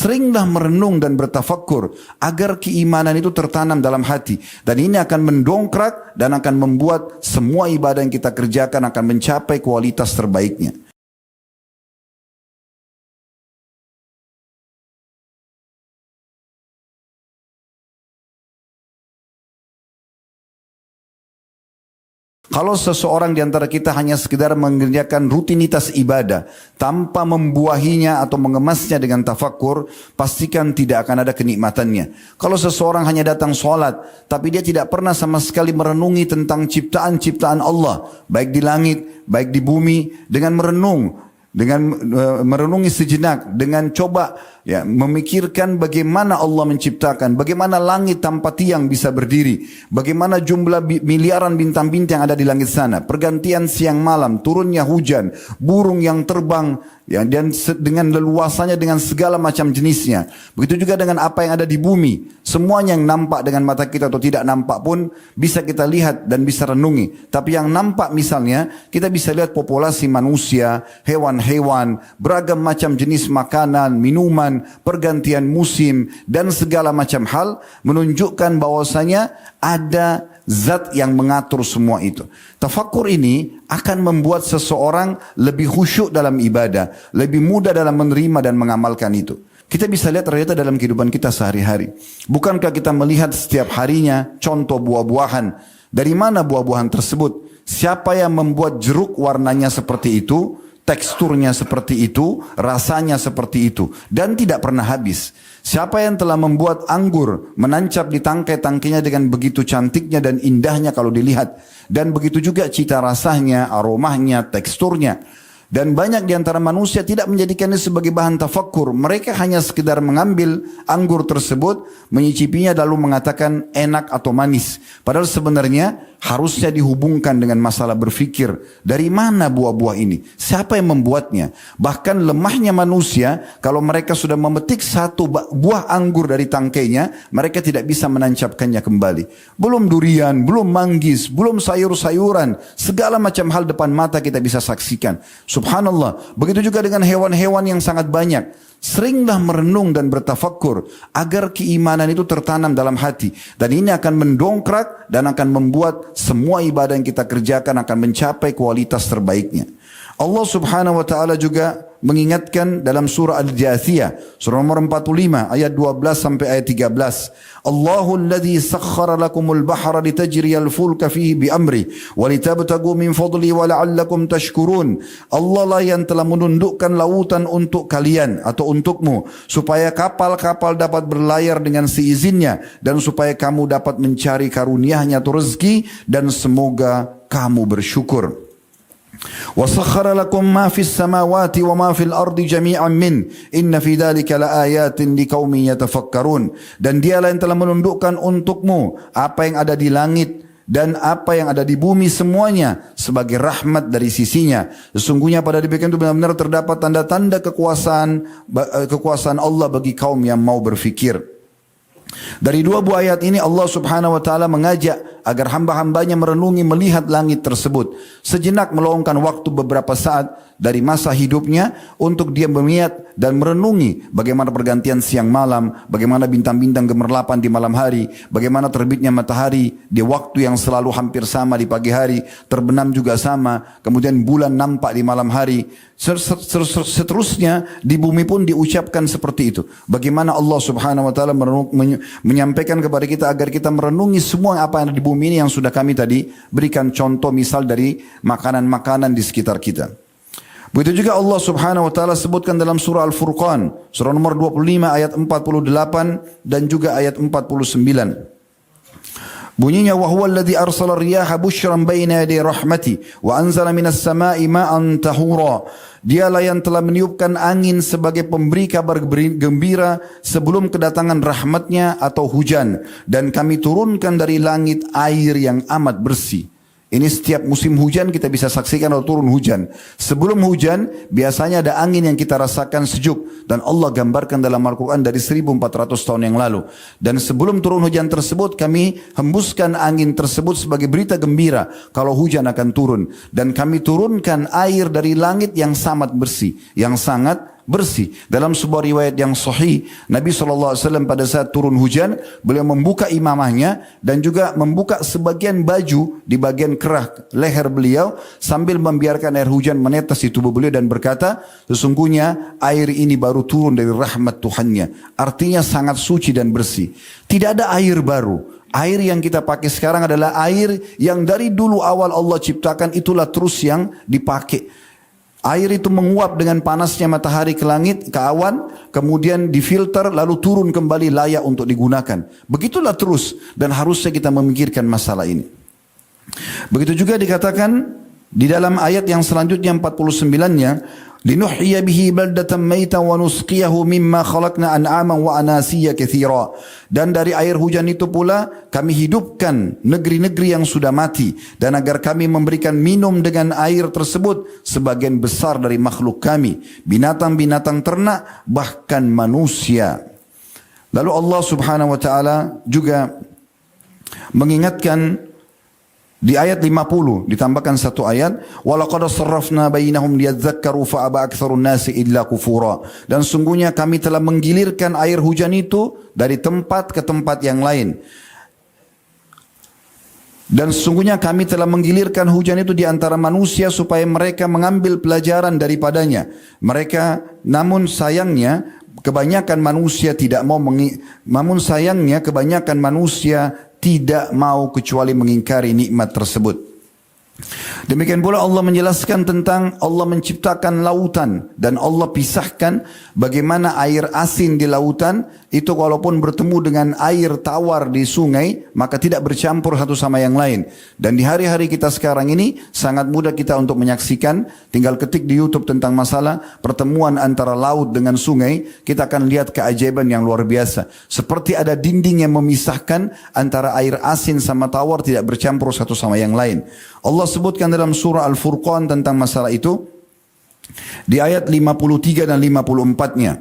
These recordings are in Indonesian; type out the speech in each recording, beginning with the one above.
Seringlah merenung dan bertafakkur agar keimanan itu tertanam dalam hati. Dan ini akan mendongkrak dan akan membuat semua ibadah yang kita kerjakan akan mencapai kualitas terbaiknya. Kalau seseorang di antara kita hanya sekedar mengerjakan rutinitas ibadah tanpa membuahinya atau mengemasnya dengan tafakur, pastikan tidak akan ada kenikmatannya. Kalau seseorang hanya datang sholat, tapi dia tidak pernah sama sekali merenungi tentang ciptaan-ciptaan Allah, baik di langit, baik di bumi, dengan merenungi sejenak, dengan coba memikirkan bagaimana Allah menciptakan, bagaimana langit tanpa tiang bisa berdiri, bagaimana jumlah miliaran bintang-bintang yang ada di langit sana, pergantian siang malam, turunnya hujan, burung yang terbang, dan dengan leluasannya dengan segala macam jenisnya. Begitu juga dengan apa yang ada di bumi, semuanya yang nampak dengan mata kita atau tidak nampak pun bisa kita lihat dan bisa renungi. Tapi yang nampak misalnya, kita bisa lihat populasi manusia, hewan-hewan, beragam macam jenis makanan, minuman, pergantian musim, dan segala macam hal menunjukkan bahwasanya ada zat yang mengatur semua itu. Tafakkur ini akan membuat seseorang lebih khusyuk dalam ibadah, lebih mudah dalam menerima dan mengamalkan itu. Kita bisa lihat ternyata dalam kehidupan kita sehari-hari. Bukankah kita melihat setiap harinya contoh buah-buahan? Dari mana buah-buahan tersebut? Siapa yang membuat jeruk warnanya seperti itu? Teksturnya seperti itu, rasanya seperti itu, dan tidak pernah habis. Siapa yang telah membuat anggur menancap di tangkai-tangkainya dengan begitu cantiknya dan indahnya kalau dilihat, dan begitu juga cita rasanya, aromanya, teksturnya. Dan banyak di antara manusia tidak menjadikannya sebagai bahan tafakkur. Mereka hanya sekedar mengambil anggur tersebut, menyicipinya lalu mengatakan enak atau manis. Padahal sebenarnya harusnya dihubungkan dengan masalah berfikir. Dari mana buah-buah ini? Siapa yang membuatnya? Bahkan lemahnya manusia, kalau mereka sudah memetik satu buah anggur dari tangkainya, mereka tidak bisa menancapkannya kembali. Belum durian, belum manggis, belum sayur-sayuran. Segala macam hal depan mata kita bisa saksikan. Subhanallah, begitu juga dengan hewan-hewan yang sangat banyak. Seringlah merenung dan bertafakkur agar keimanan itu tertanam dalam hati. Dan ini akan mendongkrak dan akan membuat semua ibadah yang kita kerjakan akan mencapai kualitas terbaiknya. Allah subhanahu wa ta'ala juga mengingatkan dalam surah Al-Jathiyah, surah nomor 45 ayat 12 sampai ayat 13. Allahul ladzi sakhkhara lakumul bahra litajriyal fulka fihi bi amri wa litabtagu min fadli wa la'allakum tashkurun. Allah lah yang telah menundukkan lautan untuk kalian atau untukmu supaya kapal-kapal dapat berlayar dengan seizinnya dan supaya kamu dapat mencari karunia-Nya atau rezeki, dan semoga kamu bersyukur. وَسَخَّرَ لَكُمْ مَا فِي السَّمَاوَاتِ وَمَا فِي الْأَرْضِ جَمِيعًا مِّنْ إِنَّ فِي ذَلِكَ لَآيَاتٍ لِقَوْمٍ يَتَفَكَّرُونَ. Dan dialah yang telah menundukkan untukmu apa yang ada di langit dan apa yang ada di bumi semuanya sebagai rahmat dari sisinya. Sesungguhnya pada demikian itu benar-benar terdapat tanda-tanda kekuasaan Allah bagi kaum yang mau berfikir. Dari dua buah ayat ini Allah subhanahu wa ta'ala mengajak agar hamba-hambanya merenungi melihat langit tersebut. Sejenak meluangkan waktu beberapa saat dari masa hidupnya untuk dia melihat dan merenungi bagaimana pergantian siang malam, bagaimana bintang-bintang gemerlapan di malam hari, bagaimana terbitnya matahari di waktu yang selalu hampir sama di pagi hari, terbenam juga sama, kemudian bulan nampak di malam hari. Seterusnya di bumi pun diucapkan seperti itu. Bagaimana Allah subhanahu wa ta'ala menyampaikan kepada kita agar kita merenungi semua apa yang ada di bumi ini yang sudah kami tadi berikan contoh misal dari makanan-makanan di sekitar kita. Begitu juga Allah subhanahu wa ta'ala sebutkan dalam surah Al-Furqan, surah nomor 25 ayat 48 dan juga ayat 49. Bunyinya wa huwa alladhi arsala riyaha bushran baina yaday rahmati wa anzala minas sama'i ma'an tahura. Dialah yang telah meniupkan angin sebagai pemberi kabar gembira sebelum kedatangan rahmatnya atau hujan, dan kami turunkan dari langit air yang amat bersih. Ini setiap musim hujan kita bisa saksikan kalau turun hujan. Sebelum hujan biasanya ada angin yang kita rasakan sejuk. Dan Allah gambarkan dalam Al-Quran dari 1400 tahun yang lalu. Dan sebelum turun hujan tersebut kami hembuskan angin tersebut sebagai berita gembira kalau hujan akan turun. Dan kami turunkan air dari langit yang sangat bersih, yang sangat bersih. Dalam sebuah riwayat yang sahih, Nabi SAW pada saat turun hujan, beliau membuka imamahnya dan juga membuka sebagian baju di bagian kerah leher beliau sambil membiarkan air hujan menetes di tubuh beliau dan berkata, sesungguhnya air ini baru turun dari rahmat Tuhannya. Artinya sangat suci dan bersih. Tidak ada air baru. Air yang kita pakai sekarang adalah air yang dari dulu awal Allah ciptakan, itulah terus yang dipakai. Air itu menguap dengan panasnya matahari ke langit, ke awan, kemudian difilter, lalu turun kembali layak untuk digunakan. Begitulah terus, dan harusnya kita memikirkan masalah ini. Begitu juga dikatakan di dalam ayat yang selanjutnya 49-nya, linuhyiya bihi baldatan maitan wa nusqiyahu mimma khalaqna an'aman wa anasiya katsira. Dan dari air hujan itu pula kami hidupkan negeri-negeri yang sudah mati, dan agar kami memberikan minum dengan air tersebut sebagian besar dari makhluk kami, binatang-binatang ternak, bahkan manusia. Lalu Allah Subhanahu wa taala juga mengingatkan di ayat 50 ditambahkan satu ayat, walaqad sarrafna bainahum liyadzakkaru fa aba aktsarun nasi illa kufura. Dan sungguhnya kami telah menggilirkan air hujan itu dari tempat ke tempat yang lain. Dan sesungguhnya kami telah menggilirkan hujan itu di antara manusia supaya mereka mengambil pelajaran daripadanya. Namun sayangnya kebanyakan manusia tidak mau kecuali mengingkari nikmat tersebut. Demikian pula Allah menjelaskan tentang Allah menciptakan lautan dan Allah pisahkan bagaimana air asin di lautan itu walaupun bertemu dengan air tawar di sungai maka tidak bercampur satu sama yang lain. Dan di hari-hari kita sekarang ini sangat mudah kita untuk menyaksikan, tinggal ketik di YouTube tentang masalah pertemuan antara laut dengan sungai, kita akan lihat keajaiban yang luar biasa. Seperti ada dinding yang memisahkan antara air asin sama tawar, tidak bercampur satu sama yang lain. Allah sebutkan dalam surah Al-Furqan tentang masalah itu di ayat 53 dan 54-nya.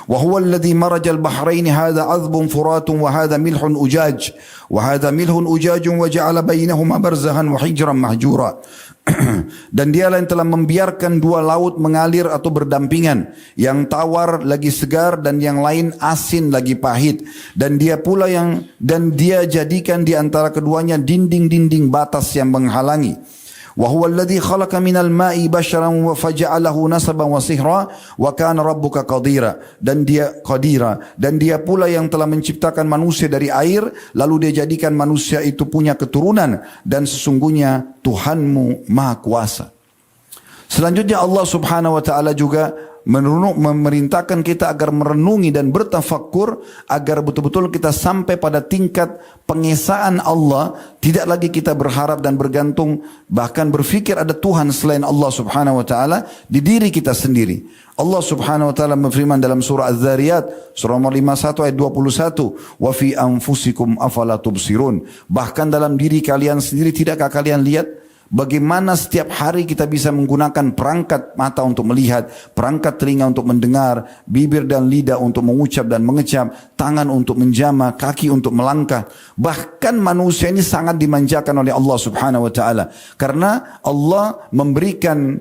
Wa huwa alladhi marajal bahrain hadha 'adbun furatun wa hadha milhun ujaj wa hadha milhun ujajun wa ja'ala bainahuma barzahan wa hijran mahjura. Dan dialah yang telah membiarkan dua laut mengalir atau berdampingan, yang tawar lagi segar dan yang lain asin lagi pahit, dan dia jadikan di antara keduanya dinding-dinding batas yang menghalangi. Wa huwa alladhi khalaqa minal ma'i basharan wa faja'alahu nasaban wa sihra wa kana rabbuka qadira. Dan dia pula yang telah menciptakan manusia dari air, lalu dia jadikan manusia itu punya keturunan, dan sesungguhnya Tuhanmu Maha Kuasa. Selanjutnya Allah Subhanahu wa taala juga memerintahkan kita agar merenungi dan bertafakkur agar betul-betul kita sampai pada tingkat pengesaan Allah, tidak lagi kita berharap dan bergantung bahkan berfikir ada Tuhan selain Allah Subhanahu wa taala di diri kita sendiri. Allah Subhanahu wa taala berfirman dalam surah Az-Zariyat surah nomor 51 ayat 21, wa fi anfusikum afala tubsirun. Bahkan dalam diri kalian sendiri tidakkah kalian lihat bagaimana setiap hari kita bisa menggunakan perangkat mata untuk melihat, perangkat telinga untuk mendengar, bibir dan lidah untuk mengucap dan mengecap, tangan untuk menjamah, kaki untuk melangkah. Bahkan manusia ini sangat dimanjakan oleh Allah Subhanahu wa taala karena Allah memberikan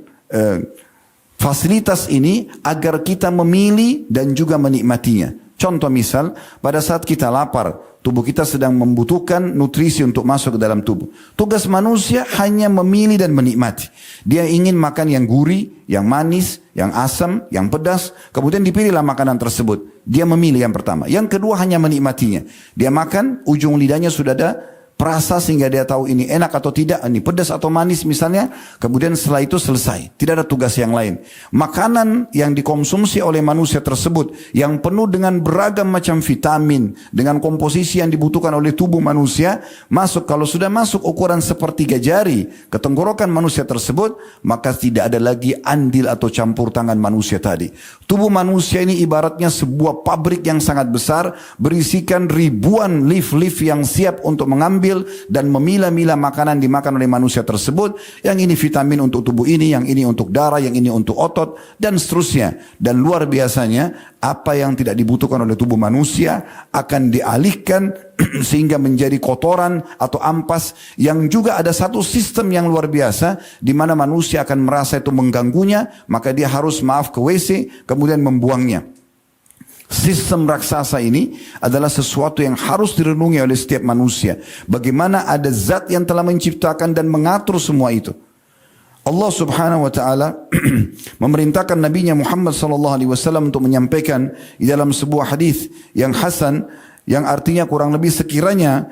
fasilitas ini agar kita memilih dan juga menikmatinya. Contoh misal, pada saat kita lapar, tubuh kita sedang membutuhkan nutrisi untuk masuk ke dalam tubuh. Tugas manusia hanya memilih dan menikmati. Dia ingin makan yang gurih, yang manis, yang asam, yang pedas. Kemudian dipilihlah makanan tersebut. Dia memilih yang pertama. Yang kedua hanya menikmatinya. Dia makan, ujung lidahnya sudah ada perasa sehingga dia tahu ini enak atau tidak, ini pedas atau manis misalnya. Kemudian setelah itu selesai, tidak ada tugas yang lain. Makanan yang dikonsumsi oleh manusia tersebut yang penuh dengan beragam macam vitamin, dengan komposisi yang dibutuhkan oleh tubuh manusia, kalau sudah masuk ukuran sepertiga jari ke tenggorokan manusia tersebut, maka tidak ada lagi andil atau campur tangan manusia tadi. Tubuh manusia ini ibaratnya sebuah pabrik yang sangat besar, berisikan ribuan lift-lift yang siap untuk mengambil mengambil dan memilah-milah makanan dimakan oleh manusia tersebut. Yang ini vitamin untuk tubuh ini, yang ini untuk darah, yang ini untuk otot, dan seterusnya. Dan luar biasanya, apa yang tidak dibutuhkan oleh tubuh manusia akan dialihkan sehingga menjadi kotoran atau ampas, yang juga ada satu sistem yang luar biasa di mana manusia akan merasa itu mengganggunya, maka dia harus ke WC kemudian membuangnya. Sistem raksasa ini adalah sesuatu yang harus direnungi oleh setiap manusia. Bagaimana ada zat yang telah menciptakan dan mengatur semua itu. Allah Subhanahu wa taala memerintahkan nabinya Muhammad sallallahu alaihi wasallam untuk menyampaikan di dalam sebuah hadis yang hasan, yang artinya kurang lebih sekiranya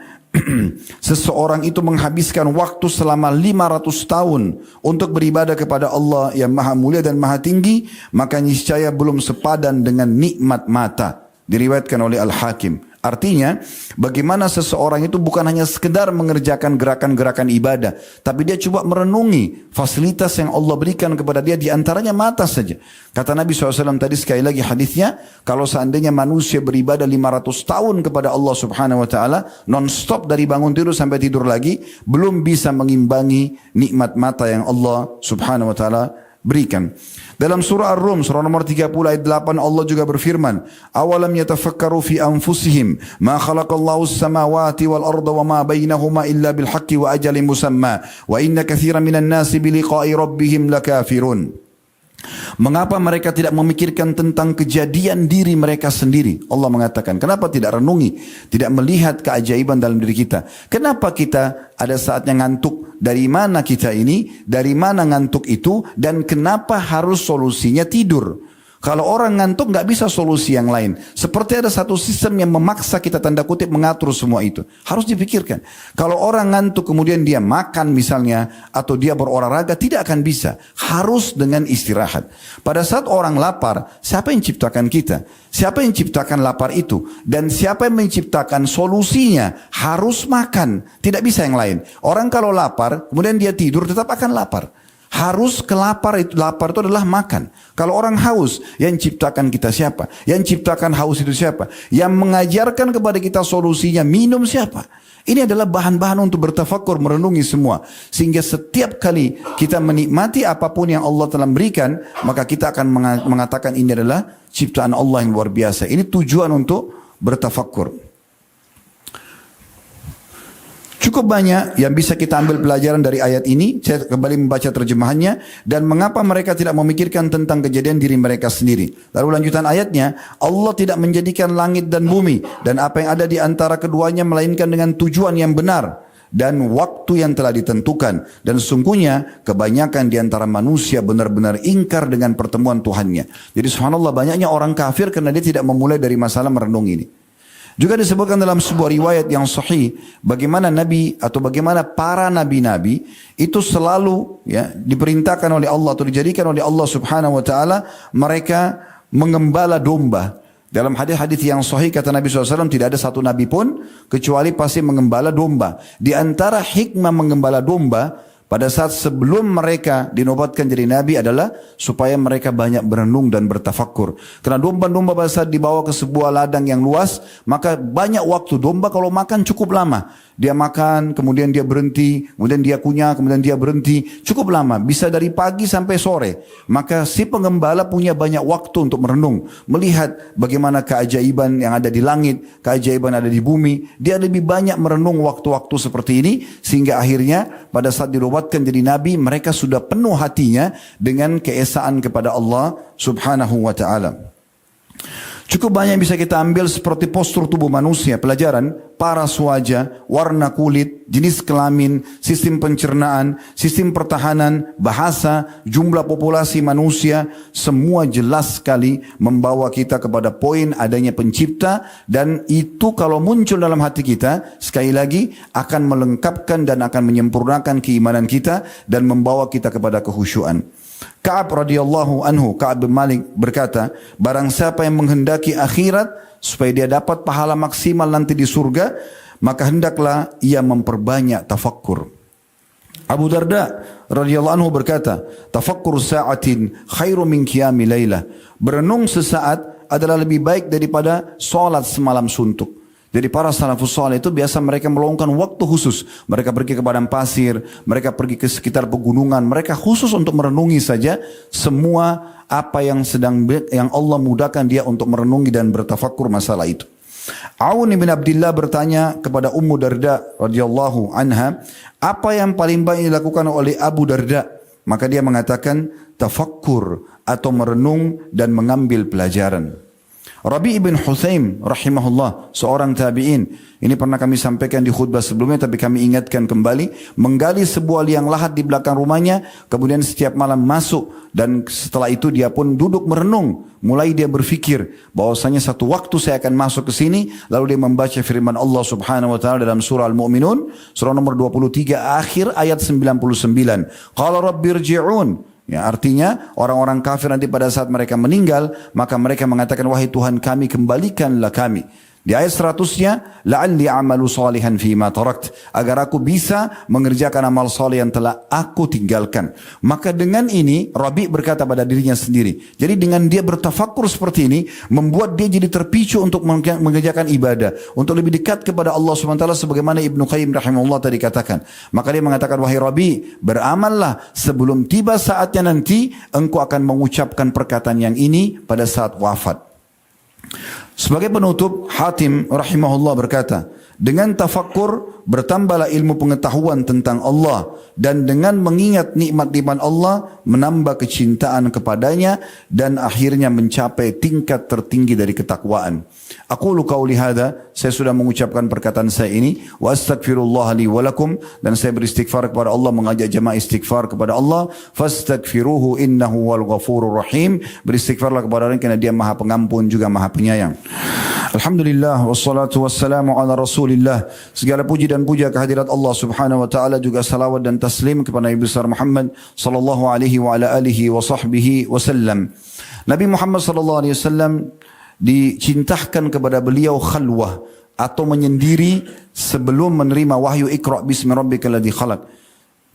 seseorang itu menghabiskan waktu selama 500 tahun untuk beribadah kepada Allah yang maha mulia dan maha tinggi, maka niscaya belum sepadan dengan nikmat mata. Diriwayatkan oleh Al-Hakim. Artinya, bagaimana seseorang itu bukan hanya sekedar mengerjakan gerakan-gerakan ibadah, tapi dia coba merenungi fasilitas yang Allah berikan kepada dia, di antaranya mata saja. Kata Nabi SAW tadi, sekali lagi hadisnya, kalau seandainya manusia beribadah 500 tahun kepada Allah Subhanahu wa taala, non-stop dari bangun tidur sampai tidur lagi, belum bisa mengimbangi nikmat mata yang Allah Subhanahu wa taala berikan. Dalam surah Ar-Rum, surah nomor 30 ayat 8, Allah juga berfirman, awalam yatafakkaru fi anfusihim ma khalaqallahu as-samawati wal arda wa ma bainahuma illa bil haqqi wa ajalin musamma wa inna katsiran minan nasi bi liqa'i rabbihim lakafirun. Mengapa mereka tidak memikirkan tentang kejadian diri mereka sendiri? Allah mengatakan, kenapa tidak renungi, tidak melihat keajaiban dalam diri kita? Kenapa kita ada saatnya ngantuk? Dari mana kita ini? Dari mana ngantuk itu? Dan kenapa harus solusinya tidur? Kalau orang ngantuk nggak bisa solusi yang lain. Seperti ada satu sistem yang memaksa kita tanda kutip mengatur semua itu. Harus dipikirkan. Kalau orang ngantuk kemudian dia makan misalnya, atau dia berolahraga, tidak akan bisa. Harus dengan istirahat. Pada saat orang lapar, siapa yang ciptakan kita? Siapa yang ciptakan lapar itu? Dan siapa yang menciptakan solusinya? Harus makan. Tidak bisa yang lain. Orang kalau lapar, kemudian dia tidur, tetap akan lapar. Harus lapar itu adalah makan. Kalau orang haus, yang ciptakan kita siapa? Yang ciptakan haus itu siapa? Yang mengajarkan kepada kita solusinya minum siapa? Ini adalah bahan-bahan untuk bertafakkur, merenungi semua. Sehingga setiap kali kita menikmati apapun yang Allah telah berikan, maka kita akan mengatakan ini adalah ciptaan Allah yang luar biasa. Ini tujuan untuk bertafakkur. Cukup banyak yang bisa kita ambil pelajaran dari ayat ini. Saya kembali membaca terjemahannya. Dan mengapa mereka tidak memikirkan tentang kejadian diri mereka sendiri. Lalu lanjutan ayatnya, Allah tidak menjadikan langit dan bumi dan apa yang ada di antara keduanya melainkan dengan tujuan yang benar dan waktu yang telah ditentukan. Dan sesungguhnya kebanyakan di antara manusia benar-benar ingkar dengan pertemuan Tuhannya. Jadi subhanallah, banyaknya orang kafir karena dia tidak memulai dari masalah merenung ini. Juga disebutkan dalam sebuah riwayat yang sahih, bagaimana Nabi atau bagaimana para nabi-nabi itu selalu diperintahkan oleh Allah atau dijadikan oleh Allah Subhanahu wa taala mereka mengembala domba. Dalam hadis-hadis yang sahih kata Nabi SAW, tidak ada satu nabi pun kecuali pasti mengembala domba. Di antara hikmah mengembala domba pada saat sebelum mereka dinobatkan jadi nabi adalah supaya mereka banyak berenung dan bertafakkur. Karena domba-domba pada saat dibawa ke sebuah ladang yang luas, maka banyak waktu. Domba kalau makan cukup lama. Dia makan, kemudian dia berhenti, kemudian dia kunyah, kemudian dia berhenti. Cukup lama, bisa dari pagi sampai sore. Maka si pengembala punya banyak waktu untuk merenung. Melihat bagaimana keajaiban yang ada di langit, keajaiban ada di bumi. Dia lebih banyak merenung waktu-waktu seperti ini. Sehingga akhirnya pada saat dinobatkan jadi nabi, mereka sudah penuh hatinya dengan keesaan kepada Allah Subhanahu wa ta'ala. Cukup banyak yang bisa kita ambil seperti postur tubuh manusia, pelajaran, paras wajah, warna kulit, jenis kelamin, sistem pencernaan, sistem pertahanan, bahasa, jumlah populasi manusia, semua jelas sekali membawa kita kepada poin adanya pencipta, dan itu kalau muncul dalam hati kita, sekali lagi akan melengkapkan dan akan menyempurnakan keimanan kita dan membawa kita kepada kekhusyuan. Ka'ab radhiyallahu anhu, Ka'ab bin Malik berkata, barang siapa yang menghendaki akhirat supaya dia dapat pahala maksimal nanti di surga, maka hendaklah ia memperbanyak tafakkur. Abu Darda radhiyallahu anhu berkata, tafakkur sa'atin khairu min qiyami lailah. Berenung sesaat adalah lebih baik daripada salat semalam suntuk. Jadi para salafus saleh itu biasa mereka meluangkan waktu khusus. Mereka pergi ke padang pasir, mereka pergi ke sekitar pegunungan, mereka khusus untuk merenungi saja semua apa yang Allah mudahkan dia untuk merenungi dan bertafakkur masalah itu. Aun bin Abdullah bertanya kepada Ummu Darda radhiyallahu anha, apa yang paling banyak dilakukan oleh Abu Darda? Maka dia mengatakan tafakkur atau merenung dan mengambil pelajaran. Rabi' ibn Hutsaim rahimahullah, seorang tabi'in. Ini pernah kami sampaikan di khutbah sebelumnya, tapi kami ingatkan kembali. Menggali sebuah liang lahat di belakang rumahnya, kemudian setiap malam masuk. Dan setelah itu dia pun duduk merenung. Mulai dia berfikir bahwasanya satu waktu saya akan masuk ke sini. Lalu dia membaca firman Allah subhanahu wa ta'ala dalam surah Al-Mu'minun. Surah nomor 23 akhir ayat 99. Qala rabbirji'un. Ya, artinya orang-orang kafir nanti pada saat mereka meninggal, maka mereka mengatakan, wahai Tuhan kami, kembalikanlah kami. Di ayat 100-nya, la'alli a'malu salihan fima tarakt, agar aku bisa mengerjakan amal saleh yang telah aku tinggalkan. Maka dengan ini Rabi' berkata pada dirinya sendiri. Jadi dengan dia bertafakkur seperti ini, membuat dia jadi terpicu untuk mengerjakan ibadah, untuk lebih dekat kepada Allah SWT, sebagaimana Ibnu Qayyim rahimahullah tadi katakan. Maka dia mengatakan, wahai Rabi', beramallah sebelum tiba saatnya nanti engkau akan mengucapkan perkataan yang ini pada saat wafat. Sebagai penutup, Hatim rahimahullah berkata, dengan tafakkur bertambahlah ilmu pengetahuan tentang Allah, dan dengan mengingat nikmat-nikmat Allah menambah kecintaan kepadanya dan akhirnya mencapai tingkat tertinggi dari ketakwaan. Aqulu qauli hadza, saya sudah mengucapkan perkataan saya ini, wa astaghfirullah li wa lakum, dan saya beristighfar kepada Allah, mengajak jemaah istighfar kepada Allah. Fastaghfiruhu innahu wal ghafurur rahim, beristighfarlah kepada Allah karena dia Maha Pengampun juga Maha Penyayang. Alhamdulillah wassalatu wassalamu ala Rasulillah. Segala puji dan puja kehadirat Allah Subhanahu wa taala, juga salawat dan taslim kepada Nabi besar Muhammad sallallahu alaihi wa ala alihi wa sahbihi wasallam. Nabi Muhammad sallallahu alaihi wasallam dicintahkan kepada beliau khalwah atau menyendiri sebelum menerima wahyu Iqra bismi rabbikal ladzi khalaq.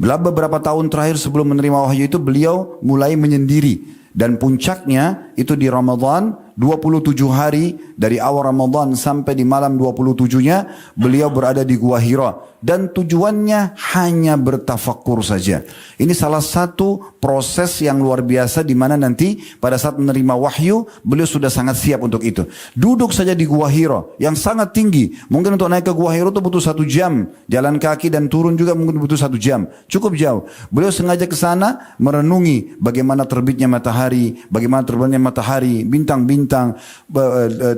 Beberapa tahun terakhir sebelum menerima wahyu itu beliau mulai menyendiri, dan puncaknya itu di Ramadan. 27 hari dari awal Ramadan sampai di malam 27-nya beliau berada di Gua Hira, dan tujuannya hanya bertafakkur saja. Ini salah satu proses yang luar biasa di mana nanti pada saat menerima wahyu beliau sudah sangat siap untuk itu. Duduk saja di Gua Hira yang sangat tinggi, mungkin untuk naik ke Gua Hira itu butuh 1 jam, jalan kaki dan turun juga mungkin butuh 1 jam, cukup jauh. Beliau sengaja ke sana merenungi bagaimana terbitnya matahari, bagaimana terbitnya matahari, bintang-bintang,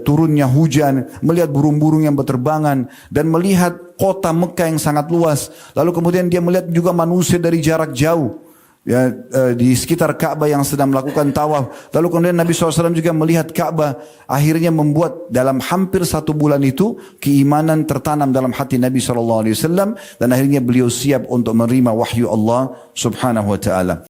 turunnya hujan, melihat burung-burung yang berterbangan, dan melihat kota Mekah yang sangat luas. Lalu kemudian dia melihat juga manusia dari jarak jauh, ya, di sekitar Ka'bah yang sedang melakukan tawaf. Lalu kemudian Nabi SAW juga melihat Ka'bah. Akhirnya membuat dalam hampir 1 bulan itu keimanan tertanam dalam hati Nabi SAW, dan akhirnya beliau siap untuk menerima wahyu Allah Subhanahu wa ta'ala.